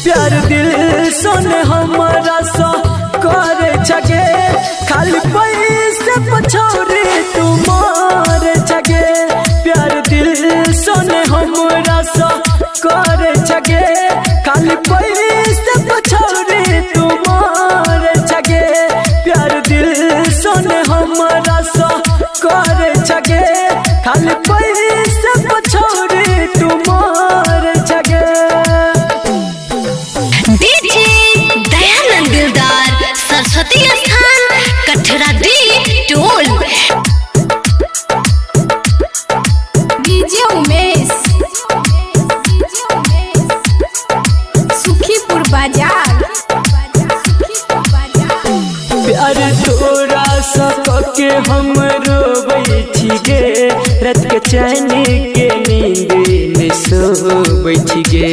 प्यार दिल सोने हमारा सा करे छगे खाली पैसे पछोरे तुम्हारे छगे प्यार दिल सोने हमारा सा करे छगे खाली पैसे पछोरे तुम्हारे छगे प्यार दिल सोने हमारा सा करे छगे खाली पैसे पछोरे तुम्हारे छगे। डीजे दयानंद दिलदार सरस्वती स्थान कठरा दी टोल। डीजे उमेश सुखीपुर बाजार। प्यार तोरा सके हम रोबै छिगे रात के चैन के नींद में सोबै छिगे।